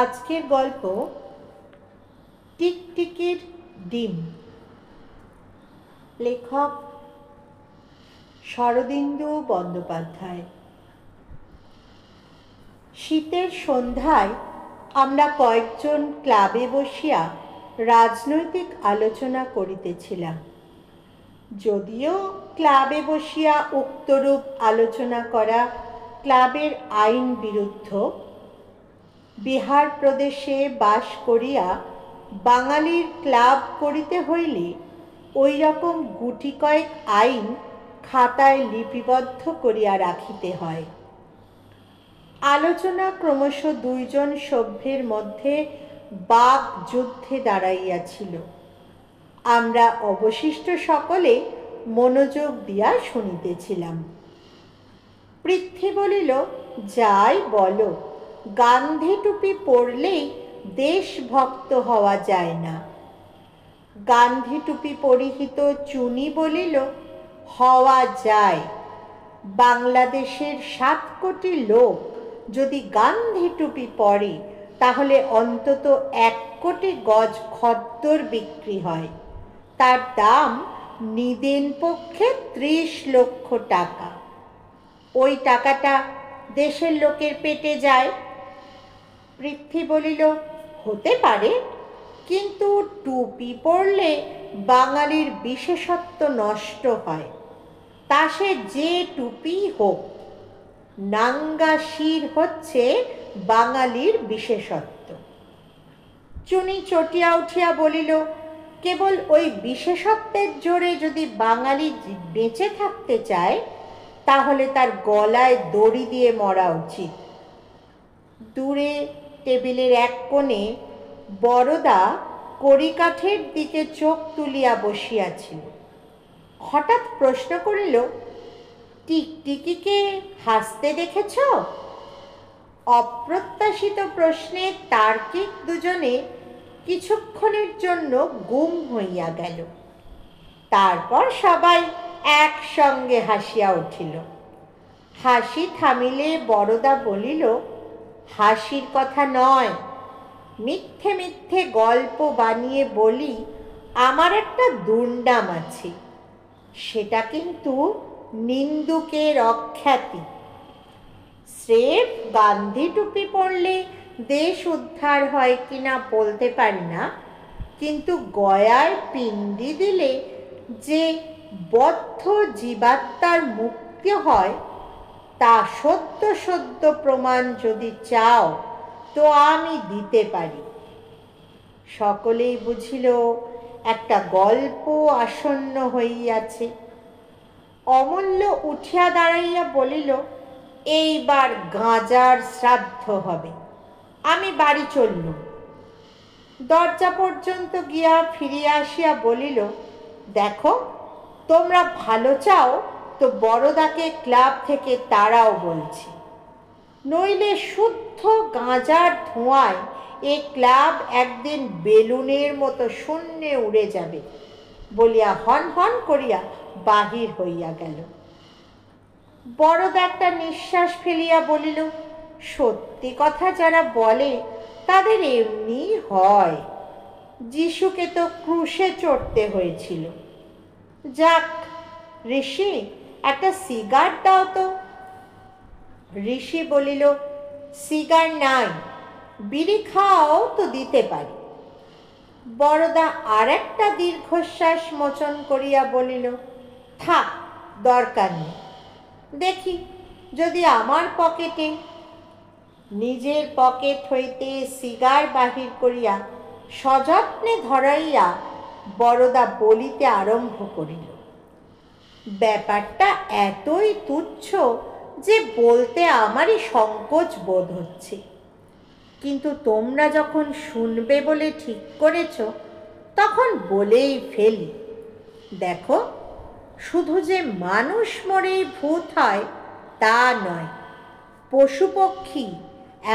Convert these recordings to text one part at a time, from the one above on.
আজকের গল্প টিকটিকির ডিম। লেখক শরদিন্দু বন্দ্যোপাধ্যায়। শীতের সন্ধ্যায় আমরা কয়েকজন ক্লাবে বসিয়া রাজনৈতিক আলোচনা করিতেছিলাম। যদিও ক্লাবে বসিয়া উক্তরূপ আলোচনা করা ক্লাবের আইন বিরুদ্ধ, বিহার প্রদেশে বাস করিয়া বাঙালির ক্লাব করিতে হইলে ওই রকম গুটি কয়েক আইন খাতায় লিপিবদ্ধ করিয়া রাখিতে হয়। আলোচনা ক্রমশ দুইজন সভ্যের মধ্যে বাক যুদ্ধে দাঁড়াইয়াছিল। আমরা অবশিষ্ট সকলে মনোযোগ দিয়া শুনিতেছিলাম। পৃথ্বী বলিল, যাই বলো, গান্ধী টুপি পরলেই দেশভক্ত হওয়া যায় না। গান্ধী টুপি পরিহিত চুনি বলিল, হওয়া যায়। বাংলাদেশের 7 কোটি লোক যদি গান্ধী টুপি পরে, তাহলে অন্তত 1 কোটি গজ খদ্দর বিক্রি হয়। তার দাম নিদেন পক্ষে 30 লক্ষ টাকা। ওই টাকাটা দেশের লোকের পেটে যায়। পৃথ্বী বলিল, হতে পারে, কিন্তু টুপি পরলে বাঙালির বিশেষত্ব নষ্ট হয়। তা সে যে টুপি হোক, নাঙ্গা শির হচ্ছে বাঙালির বিশেষত্ব। চুনি চটিয়া উঠিয়া বলিল, কেবল ওই বিশেষত্বের জোরে যদি বাঙালি বেঁচে থাকতে চায়, তাহলে তার গলায় দড়ি দিয়ে মরা উচিত। দূরে টেবিলের এক কোণে বড়দা কড়িকাঠের দিকে চোখ তুলিয়া বসিয়াছিল। হঠাৎ প্রশ্ন করিল, টিকটিকিকে হাসতে দেখেছ? অপ্রত্যাশিত প্রশ্নে তার্কিক দুজনে কিছুক্ষণের জন্য গুম হইয়া গেল। তারপর সবাই একসঙ্গে হাসিয়া উঠিল। হাসি থামিলে বড়দা বলিল, হাসির কথা নয়, মিথ্যে মিথ্যে গল্প বানিয়ে বলি আমার একটা দুর্নাম আছে। সেটা কিন্তু নিন্দুকের অখ্যাতি। স্রেফ গান্ধী টুপি পরলে দেশ উদ্ধার হয় কিনা বলতে পারি না, কিন্তু গয়ায় পিণ্ডি দিলে যে বদ্ধ জীবাত্মার মুক্তি হয়, তা সত্য সত্য প্রমাণ যদি চাও তো আমি দিতে পারি। সকলেই বুঝিল একটা গল্প আসন্ন হইয়াছে। অমূল্য উঠিয়া দাঁড়াইয়া বলিল, এইবার গাঁজার শ্রাদ্ধ হবে, আমি বাড়ি চললুম। দরজা পর্যন্ত গিয়া ফিরিয়া আসিয়া বলিল, দেখো, তোমরা ভালো চাও তো বড়দাকে ক্লাব থেকে তাড়াও বলছি, নইলে শুদ্ধ গাঁজার ধোঁয়ায় এ ক্লাব একদিন বেলুনের মতো শূন্যে উড়ে যাবে বলিয়া হন হন করিয়া বাহির হইয়া গেল। বড়দা একটা নিঃশ্বাস ফেলিয়া বলিল, সত্যি কথা যারা বলে তাদের এমনি হয়। যিশুকে তো ক্রুশে চড়তে হয়েছিল। যাক, ঋষি, একটা সিগার দাও তো। ঋষি বলিল, সিগার নাই, বিড়ি খাও তো দিতে পারি। বড়দা আর একটা দীর্ঘশ্বাস মোচন করিয়া বলিল, থাক, দরকার নেই। দেখি যদি আমার পকেটে। নিজের পকেট হইতে সিগার বাহির করিয়া সযত্নে ধরাইয়া বড়দা বলিতে আরম্ভ করিল, ব্যাপারটা এতই তুচ্ছ যে বলতে আমারই সংকোচ বোধ হচ্ছে, কিন্তু তোমরা যখন শুনবে বলে ঠিক করেছ, তখন বলেই ফেলি। দেখো, শুধু যে মানুষ মরেই ভূত হয় তা নয়, পশু পক্ষী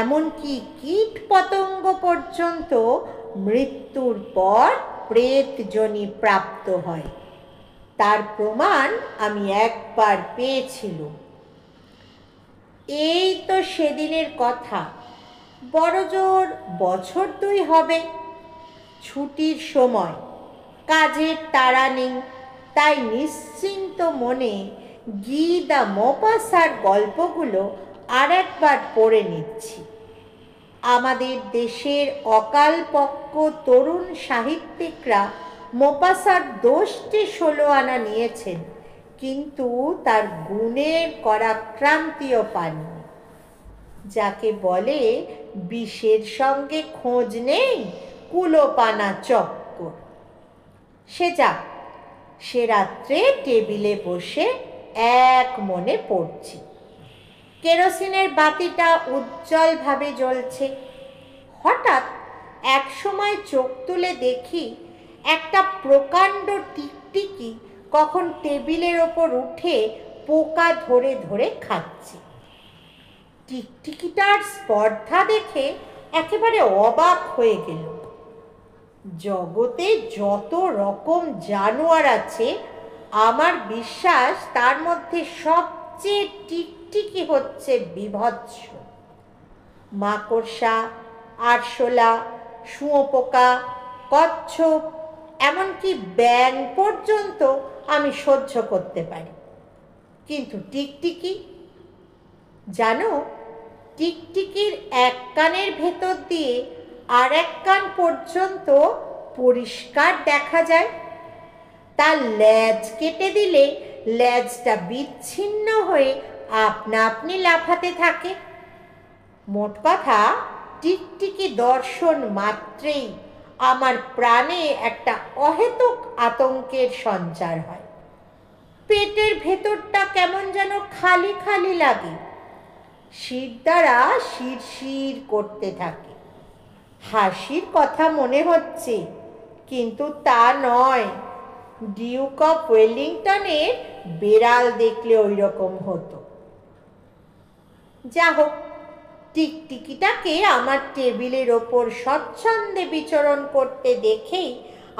এমনকি কীট পতঙ্গ পর্যন্ত মৃত্যুর পর প্রেতযোনি প্রাপ্ত হয়। তার প্রমাণ আমি একবার পেয়েছিলুম। এই তো সেদিনের কথা। বড়জোর বছর 2 হবে। ছুটির সময়, কাজের তাড়া নেই, তাই নিশ্চিন্ত মনে গি দ্য মোপাসার গল্পগুলো আর একবার পড়ে নিচ্ছি। আমাদের দেশের অকালপক্ষ তরুণ সাহিত্যিকরা মোপাসার 10টি 16 আনা নিয়েছেন, কিন্তু তার গুণের করাক্রান্তিও পাননি। যাকে বলে বিষের সঙ্গে খোঁজ নেই, কুলোপানা চক্কর। সে যাক, সে রাত্রে টেবিলে বসে এক মনে পড়ছি। কেরোসিনের বাতিটা উজ্জ্বলভাবে জ্বলছে। হঠাৎ এক সময় চোখ তুলে দেখি একটা প্রকাণ্ড টিকটিকি কখন টেবিলের ওপর উঠে পোকা ধরে ধরে খাচ্ছে। টিকটিকিটার স্পর্ধা দেখে একেবারে অবাক হয়ে গেল। জগতে যত রকম জানোয়ার আছে, আমার বিশ্বাস তার মধ্যে সবচেয়ে টিকটিকি হচ্ছে বিভৎস। মাকড়সা, আরশোলা, শুঁয়োপোকা, কচ্ছপ, এমনকি ব্যাঙ পর্যন্ত আমি সহ্য করতে পারি, কিন্তু টিকটিকি, জানো, টিকটিকির এক কানের ভেতর দিয়ে আর এক কান পর্যন্ত পরিষ্কার দেখা যায়। তার লেজ কেটে দিলে লেজটা বিচ্ছিন্ন হয়ে আপনা আপনি লাফাতে থাকে। মোট কথা, টিকটিকি দর্শন মাত্রেই আমার প্রাণে একটা অহেতুক আতঙ্কের সঞ্চার হয়। পেটের ভেতরটা কেমন যেন খালি খালি লাগে, শির দ্বারা শিরশির করতে থাকে। হাসির কথা মনে হচ্ছে, কিন্তু তা নয়। ডিউক অফ ওয়েলিংটনের বেড়াল দেখলে ওই রকম হতো। যা হোক, টিকটিকিটাকে আমার টেবিলের ওপর স্বচ্ছন্দে বিচরণ করতে দেখেই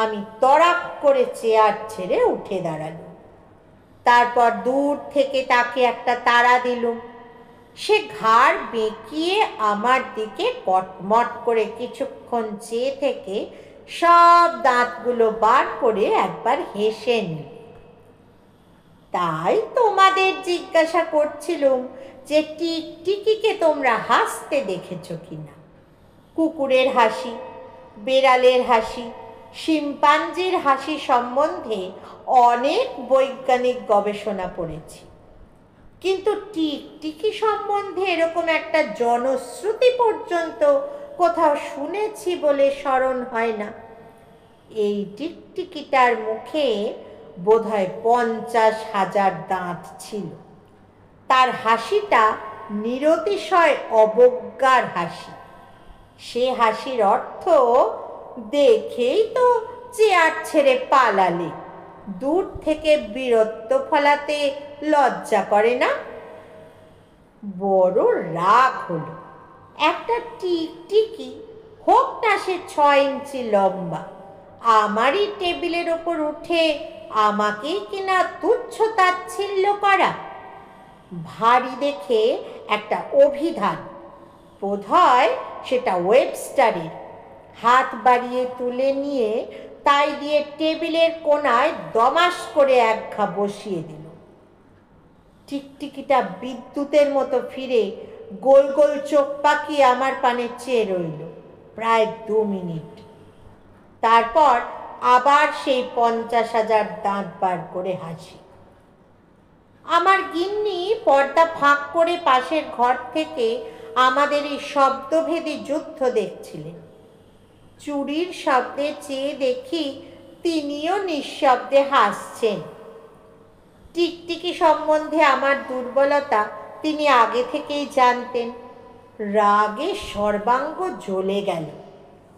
আমি তড়াক করে চেয়ার ছেড়ে উঠে দাঁড়ালাম। তারপর দূর থেকে তাকে একটা তাড়া দিলুম। সে ঘাড় বেঁকিয়ে আমার দিকে কটমট করে কিছুক্ষণ চেয়ে থেকে সব দাঁতগুলো বার করে একবার হেসে নিল। তাই তোমাদের জিজ্ঞাসা করছিলুম যে টিকটিকিকে তোমরা হাসতে দেখেছ কিনা। কুকুরের হাসি, বেড়ালের হাসি, শিম্পাঞ্জির হাসি সম্বন্ধে অনেক বৈজ্ঞানিক গবেষণা পড়েছি, কিন্তু টিকটিকি সম্বন্ধে এরকম একটা জনশ্রুতি পর্যন্ত কোথাও শুনেছি বলে স্মরণ হয় না। এই টিকটিকিটার মুখে বোধহয় 50,000 দাঁত ছিল। তার হাসিটা নিরতিশয় অবজ্ঞার হাসি। সে হাসির অর্থ দেখেই তো চেয়ার ছেড়ে পালালে। দূর থেকে বীরত্ব ফলাতে লজ্জা করে না? বড় রাগ হলো। একটা টিকটিকি, হোক না সে 6 ইঞ্চি লম্বা, আমারই টেবিলের ওপর উঠে আমাকেই কিনা তুচ্ছ তাচ্ছিল্য করা। ভারী দেখে একটা অভিধান, বোধহয় সেটা ওয়েবস্টারের, হাত বাড়িয়ে তুলে নিয়ে তাই দিয়ে টেবিলের কোণায় দমাস করে এক ঘা বসিয়ে দিল। টিকটিকিটা বিদ্যুতের মতো ফিরে গোল গোল চোখ পাকিয়ে আমার পানে চেয়ে রইল প্রায় 2 মিনিট। তারপর আবার সেই 50,000 দাঁত বার করে হাসি। আমার গিন্নি পর্দা ফাঁক করে পাশের ঘর থেকে আমাদের এই শব্দভেদী যুদ্ধ দেখছিলেন। চুরির শব্দে চেয়ে দেখি তিনিও নিঃশব্দে হাসছেন। টিকটিকি সম্বন্ধে আমার দুর্বলতা তিনি আগে থেকেই জানতেন। রাগে সর্বাঙ্গ জ্বলে গেল।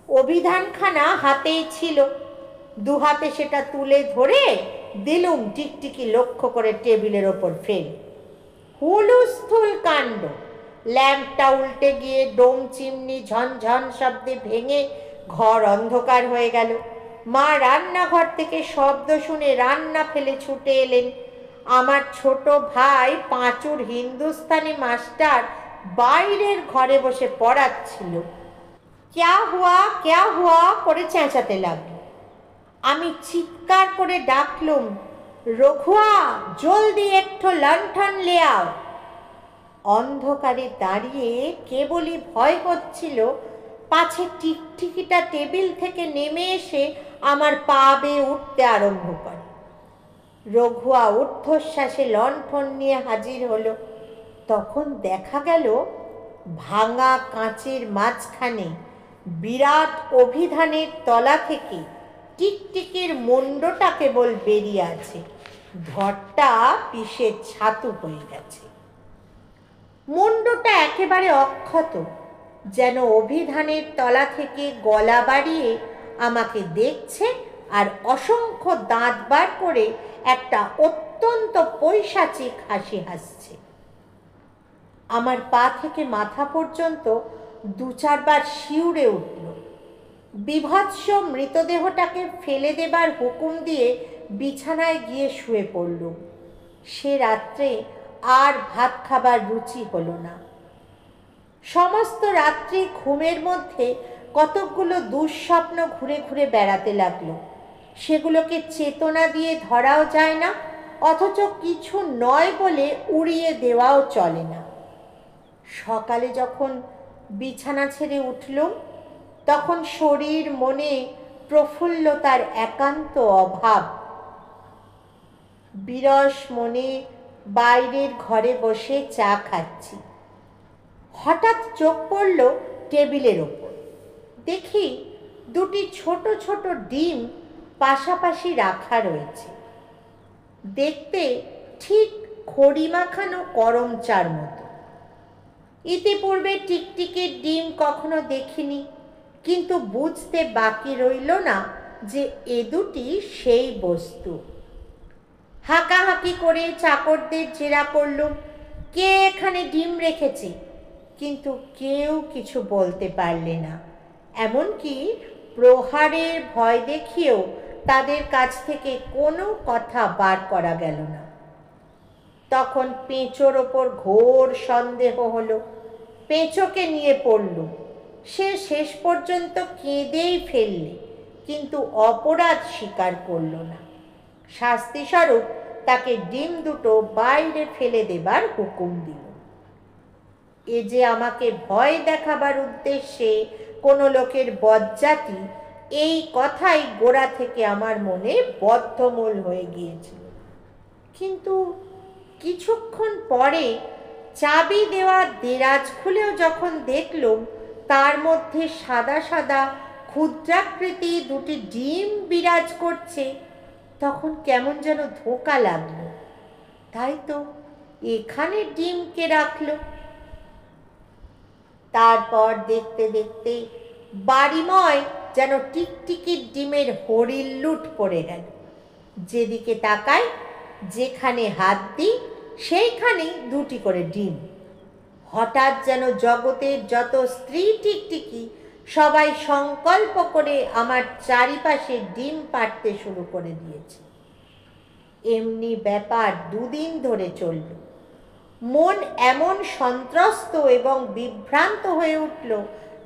অভিধানখানা হাতেই ছিল, দুহাতে সেটা তুলে ধরে দিলুম টিকটিকি লক্ষ্য করে টেবিলের ওপর ফেল। হুলুস্থুল কাণ্ড। ল্যাম্পটা উল্টে গিয়ে ডোম চিমনি ঝনঝন শব্দে ভেঙে ঘর অন্ধকার হয়ে গেল। মা রান্নাঘর থেকে শব্দ শুনে রান্না ফেলে ছুটে এলেন। আমার ছোট ভাই পাঁচুর হিন্দুস্তানি মাস্টার বাইরের ঘরে বসে পড়াচ্ছিল। ক্যা হুয়া করে চেঁচাতে লাগলো। আমি চিৎকার করে ডাকলুম, রঘুয়া, জলদি একটু লণ্ঠন লে আও। অন্ধকারে দাঁড়িয়ে কেবলই ভয় হচ্ছিল পাছে টিকটিকিটা টেবিল থেকে নেমে এসে আমার পা বেয়ে উঠতে আরম্ভ করে। রঘুয়া ঊর্ধ্বশ্বাসে লণ্ঠন নিয়ে হাজির হলো। তখন দেখা গেল ভাঙা কাঁচের মাঝখানে বিরাট অভিধানের তলা থেকে টিকটিকির মুন্ডটা কেবল বেরিয়ে আছে, ধরটা পিষে ছাতু হয়ে গেছে। মুন্ডটা একেবারে অক্ষত, যেন অভিধানের তলা থেকে গলা বাড়িয়ে আমাকে দেখছে আর অসংখ্য দাঁত বার করে একটা অত্যন্ত পৈশাচিক হাসি হাসছে। আমার পা থেকে মাথা পর্যন্ত 2-4 বার শিউরে উঠল। বিভৎস মৃতদেহটাকে ফেলে দেবার হুকুম দিয়ে বিছানায় গিয়ে শুয়ে পড়লুম। সে রাত্রে আর ভাত খাবার রুচি হলো না। সমস্ত রাত্রি ঘুমের মধ্যে কতকগুলো দুঃস্বপ্ন ঘুরে ঘুরে বেড়াতে লাগলো। সেগুলোকে চেতনা দিয়ে ধরাও যায় না, অথচ কিছু নয় বলে উড়িয়ে দেওয়াও চলে না। সকালে যখন বিছানা ছেড়ে উঠলুম, তখন শরীর মনে প্রফুল্লতার একান্ত অভাব। বিরস মনে বাইরের ঘরে বসে চা খাচ্ছি। হঠাৎ চোখ পড়ল টেবিলের ওপর। দেখি 2টি ছোট ছোট ডিম পাশাপাশি রাখা রয়েছে, দেখতে ঠিক খড়ি মাখানো করম চার মতো। ইতিপূর্বে টিকটিকির ডিম কখনো দেখিনি, কিন্তু বুঝতে বাকি রইল না যে এ দুটি সেই বস্তু। হাঁকাহাঁকি করে চাকরদের জেরা করলুম, কে এখানে ডিম রেখেছে, কিন্তু কেউ কিছু বলতে পারলে না। এমনকি প্রহারের ভয় দেখিয়েও তাদের কাছ থেকে কোনো কথা বার করা গেল না। তখন পেঁচোর ওপর ঘোর সন্দেহ হলো। পেঁচোকে নিয়ে পড়লুম। সে শেষ পর্যন্ত কেঁদেই ফেললে, কিন্তু অপরাধ স্বীকার করল না। শাস্তিস্বরূপ তাকে ডিম দুটো বাইরে ফেলে দেবার হুকুম দিল। এ যে আমাকে ভয় দেখাবার উদ্দেশ্যে কোনো লোকের বজ্জাতি, এই কথাই গোড়া থেকে আমার মনে বদ্ধমূল হয়ে গিয়েছিল। কিন্তু কিছুক্ষণ পরে চাবি দেওয়া দেরাজ খুলেও যখন দেখলুম তার মধ্যে সাদা সাদা ক্ষুদ্রাকৃতি 2টি ডিম বিরাজ করছে, তখন কেমন যেন ধোঁকা লাগলো। তাই তো, এখানে ডিম কে রাখলো? তারপর দেখতে দেখতে বাড়িময় যেন টিকটিকির ডিমের হরিল্লুট পড়ে গেল। যেদিকে তাকাই, যেখানে হাত দিই, সেইখানেই 2টি করে ডিম। হঠাৎ যেন জগতের যত স্ত্রী টিকটিকি সবাই সংকল্প করে আমার চারিপাশে ডিম পাড়তে শুরু করে দিয়েছে। এমনি ব্যাপার 2 দিন ধরে চলল। মন এমন সন্ত্রস্ত এবং বিভ্রান্ত হয়ে উঠল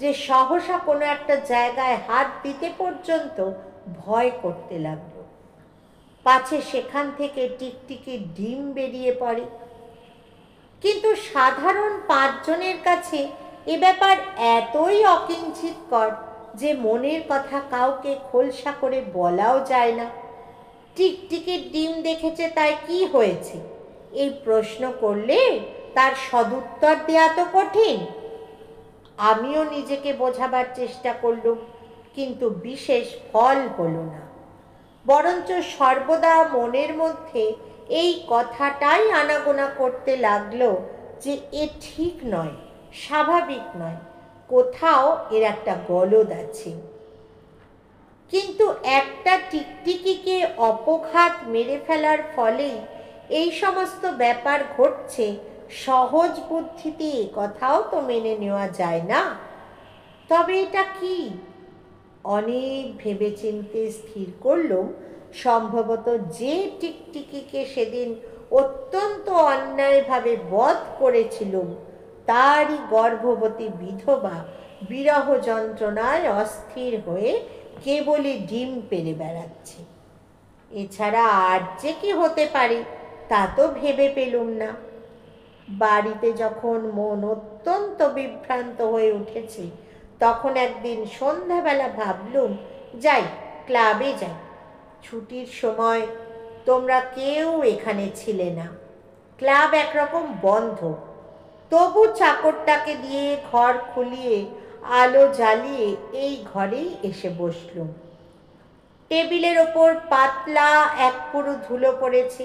যে সহসা কোনো একটা জায়গায় হাত দিতে পর্যন্ত ভয় করতে লাগলো, পাছে সেখান থেকে টিকটিকির ডিম বেরিয়ে পড়ে। কিন্তু সাধারণ 5 জনের কাছে এ ব্যাপার এতই অকিঞ্চিতকর যে মনের কথা কাউকে খোলসা করে বলাও যায় না। টিকটিকির ডিম দেখেছে তাই কি হয়েছে, এই প্রশ্ন করলে তার সদুত্তর দেয়া তো কঠিন। আমিও নিজেকে বোঝাবার চেষ্টা করলুম, কিন্তু বিশেষ ফল হলো না। বরঞ্চ সর্বদা মনের মধ্যে এই কথাটাই আনাগোনা করতে লাগলো যে এ ঠিক নয়, স্বাভাবিক নয়, কোথাও এর একটা গলদ আছে। কিন্তু একটা টিকটিকিকে অপঘাত মেরে ফেলার ফলেই এই সমস্ত ব্যাপার ঘটছে, সহজ বুদ্ধিতে কথাও তো মেনে নেওয়া যায় না। তবে এটা কি? অনেক ভেবেচিন্তে স্থির করলুম, সম্ভবত যে টিকটিকিকে সেদিন অত্যন্ত অন্যায়ভাবে বধ করেছিলুম, তারই গর্ভবতী বিধবা বিরহ যন্ত্রণায় অস্থির হয়ে কেবলই ডিম পেড়ে বেড়াচ্ছে। এছাড়া আর যে কি হতে পারে তা তো ভেবে পেলুম না। বাড়িতে যখন মন অত্যন্ত বিভ্রান্ত হয়ে উঠেছে, তখন একদিন সন্ধ্যাবেলা ভাবলুম যাই, ক্লাবে যাই। ছুটির সময় তোমরা কেউ এখানে ছিলে না, ক্লাব একরকম বন্ধ। তবু চাকরটাকে দিয়ে ঘর খুলিয়ে আলো জ্বালিয়ে এই ঘরেই এসে বসলুম। টেবিলের ওপর পাতলা এক পুরো ধুলো পড়েছে।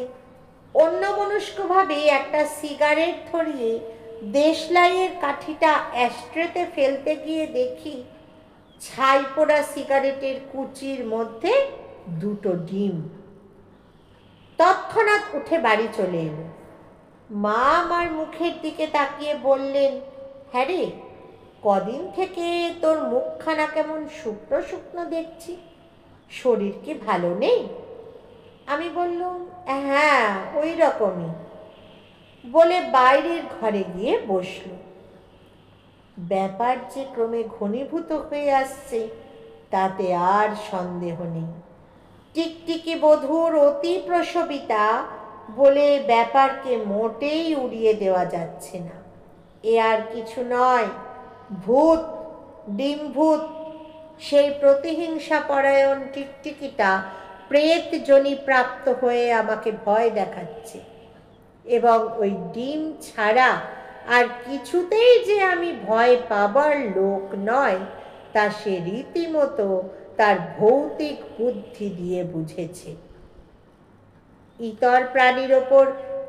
অন্যমনস্কভাবে একটা সিগারেট ধরিয়ে দেশলাইয়ের কাঠিটা অ্যাস্ট্রেতে ফেলতে গিয়ে দেখি ছাই পোড়া সিগারেটের কুচির মধ্যে দুটো ডিম। তৎক্ষণাৎ উঠে বাড়ি চলে এলো। মা আমার মুখের দিকে তাকিয়ে বললেন, হ্যাঁ রে, কদিন থেকে তোর মুখখানা কেমন শুকনো শুকনো দেখছি, শরীর কি ভালো নেই? আমি বললুম, হ্যাঁ ওই রকমই, বলে বাইরের ঘরে গিয়ে বসল। ব্যাপার যে ক্রমে ঘনীভূত হয়ে আসছে তাতে আর সন্দেহ নেই। টিকটিকি বধূর অতি প্রসবিতা বলে ব্যাপারকে মোটেই উড়িয়ে দেওয়া যাচ্ছে না। এ আর কিছু নয়, ভূত, ডিমভূত। সেই প্রতিহিংসা পরায়ণ টিকটিকিটা প্রেত জনি প্রাপ্ত হয়ে আমাকে ভয় দেখাচ্ছে, এবং ওই ডিম ছাড়া আর কিছুতেই যে আমি ভয় পাবার লোক নয় তা সে রীতিমতো তার ভৌতিক বুদ্ধি দিয়ে বুঝেছে। ইতর প্রাণীর ওপর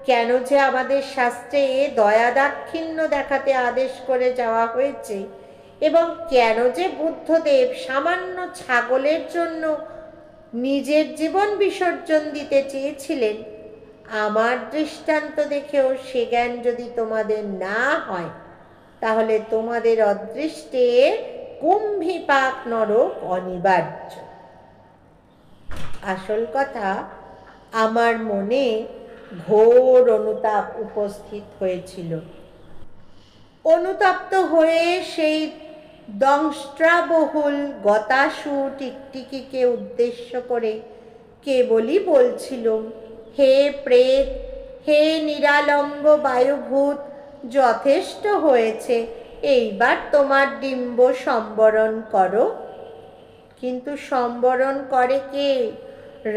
কেন যে আমাদের শাস্ত্রে দয়া দাক্ষিণ্য দেখাতে আদেশ করে যাওয়া হয়েছে, এবং কেন যে বুদ্ধদেব সামান্য ছাগলের জন্য নিজের জীবন বিসর্জন দিতে চেয়েছিলেন, আমার দৃষ্টান্ত দেখেও সে জ্ঞান যদি তোমাদের না হয়, তাহলে তোমাদের অদৃষ্টে কুম্ভীপাক নরক অনিবার্য। আসল কথা, আমার মনে ঘোর অনুতাপ উপস্থিত হয়েছিল। অনুতপ্ত হয়ে সেই দংষ্ট্রাবহুল গতাসু টিকটিকিকে উদ্দেশ্য করে কেবলই বলছিলুম, হে প্রেত, হে নিরালম্ব বায়ুভূত, যথেষ্ট হয়েছে, এইবার তোমার ডিম্ব সম্বরণ করো। কিন্তু সম্বরণ করে কে?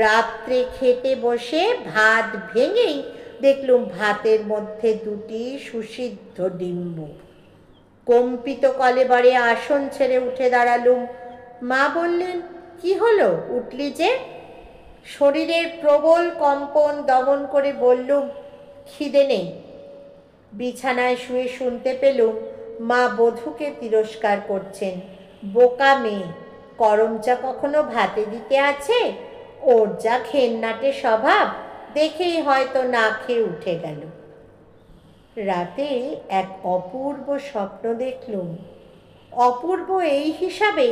রাত্রে খেতে বসে ভাত ভেঙেই দেখলুম ভাতের মধ্যে দুটি সুসিদ্ধ ডিম্ব। কম্পিত কলেবরে আসন ছেড়ে উঠে দাঁড়ালুম। মা বললেন, কি হলো, উঠলি যে? শরীরের প্রবল কম্পন দমন করে বললুম, খিদে নেই। বিছানায় শুয়ে শুনতে পেলুম মা বধূকে তিরস্কার করছেন, বোকা মেয়ে, করমচা কখনো ভাতে দিতে আছে? ওর যা ঘেন্নাটে স্বভাব, দেখেই হয়তো না খেয়ে উঠে গেল। রাতে এক অপূর্ব স্বপ্ন দেখলুম। অপূর্ব এই হিসাবে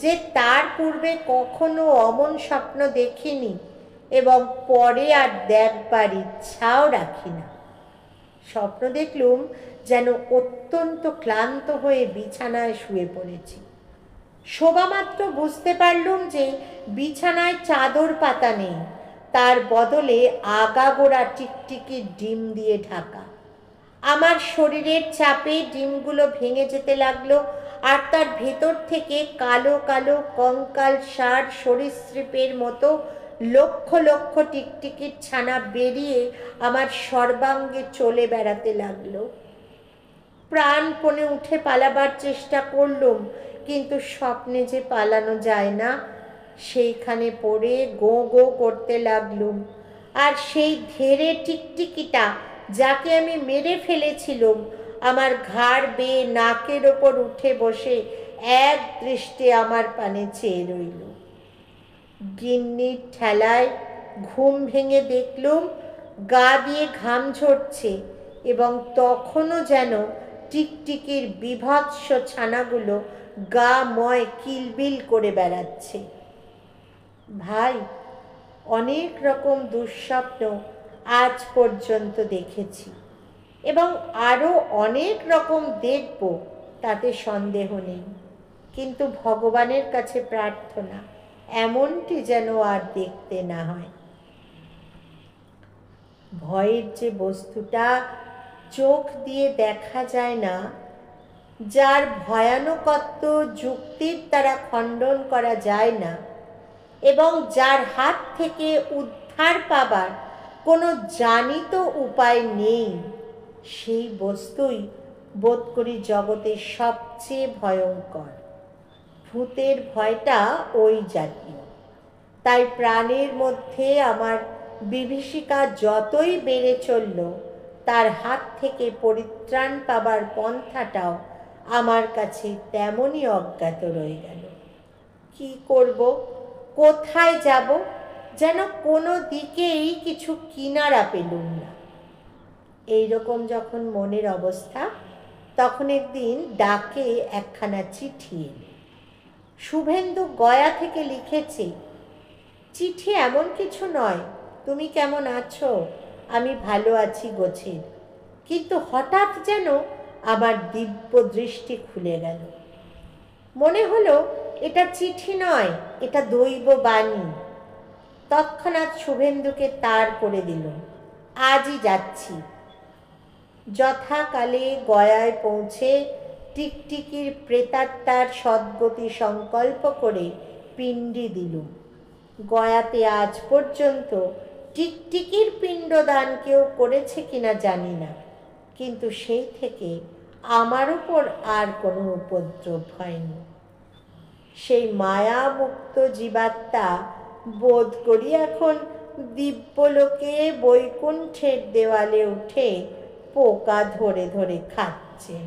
যে তার পূর্বে কখনো অমন স্বপ্ন দেখিনি, এবং পরে আর দেখবার ইচ্ছাও রাখি না। স্বপ্ন দেখলুম যেন অত্যন্ত ক্লান্ত হয়ে বিছানায় শুয়ে পড়েছি। শোবামাত্র বুঝতে পারলুম যে বিছানায় চাদর পাতা নেই, তার বদলে আগাগোড়া টিকটিকির ডিম দিয়ে ঢাকা। আমার শরীরের চাপে ডিমগুলো ভেঙে যেতে লাগলো, আর তার ভেতর থেকে কালো কালো কঙ্কাল সার সরীসৃপের মতো লক্ষ লক্ষ টিকটিকির ছানা বেরিয়ে আমার সর্বাঙ্গে চলে বেড়াতে লাগলো। প্রাণপণে উঠে পালাবার চেষ্টা করলুম, কিন্তু স্বপ্নে যে পালানো যায় না, সেইখানে পড়ে গো গো করতে লাগলুম। আর সেই ধেড়ে টিকটিকিটা, যাকে আমি মেরে ফেলেছিলুম, আমার ঘাড় বেয়ে নাকের ওপর উঠে বসে এক দৃষ্টে আমার পানে চেয়ে রইল। গিন্নির ঠেলায় ঘুম ভেঙে দেখলুম গা দিয়ে ঘাম ঝরছে, এবং তখনও যেন টিকটিকির বিভৎস ছানাগুলো গা ময় কিলবিল করে বেড়াচ্ছে। ভাই, অনেক রকম দুঃস্বপ্ন আজ পর্যন্ত দেখেছি, এবং আরও অনেক রকম দেখব, তাতে সন্দেহ নেই। কিন্তু ভগবানের কাছে প্রার্থনা এমনটি যেন আর দেখতে না হয়। ভয়ের যে বস্তুটা চোখ দিয়ে দেখা যায় না, যার ভয়ানকত্ব যুক্তির দ্বারা খণ্ডন করা যায় না, এবং যার হাত থেকে উদ্ধার পাবার কোনো জানিত উপায় নেই, সেই বস্তুই বোধ করি জগতের সবচেয়ে ভয়ঙ্কর। ভূতের ভয়টা ওই জাতীয়। তাই প্রাণের মধ্যে আমার বিভীষিকা যতই বেড়ে চলল, তার হাত থেকে পরিত্রাণ পাবার পন্থাটাও আমার কাছে তেমনই অজ্ঞাত রয়ে গেল। কি করব, কোথায় যাব, যেন কোনো দিকেই কিছু কিনারা পেলুম না। এইরকম যখন মনের অবস্থা, তখন একদিন ডাকে একখানা চিঠি এলো। শুভেন্দু গয়া থেকে লিখেছে। চিঠি এমন কিছু নয়, তুমি কেমন আছো, আমি ভালো আছি গোছের। কিন্তু হঠাৎ যেন আমার দিব্য দৃষ্টি খুলে গেল। মনে হলো এটা চিঠি নয়, এটা দৈব বাণী। তৎক্ষণাৎ শুভেন্দুকে তার করে দিল, আজই যাচ্ছি। যথাকালে গয়ায় পৌঁছে টিকটিকির প্রেতাত্মার সদ্গতি সংকল্প করে পিণ্ডি দিলুম। গয়াতে আজ পর্যন্ত টিকটিকির পিণ্ডদান কেউ করেছে কিনা জানি না, কিন্তু সেই থেকে আমার উপর আর কোনো উপদ্রব হয়নি। সেই মায়ামুক্ত জীবাত্মা বোধ করি এখন দিব্যলোকে বৈকুণ্ঠের দেওয়ালে উঠে পোকা ধরে ধরে খাচ্ছেন।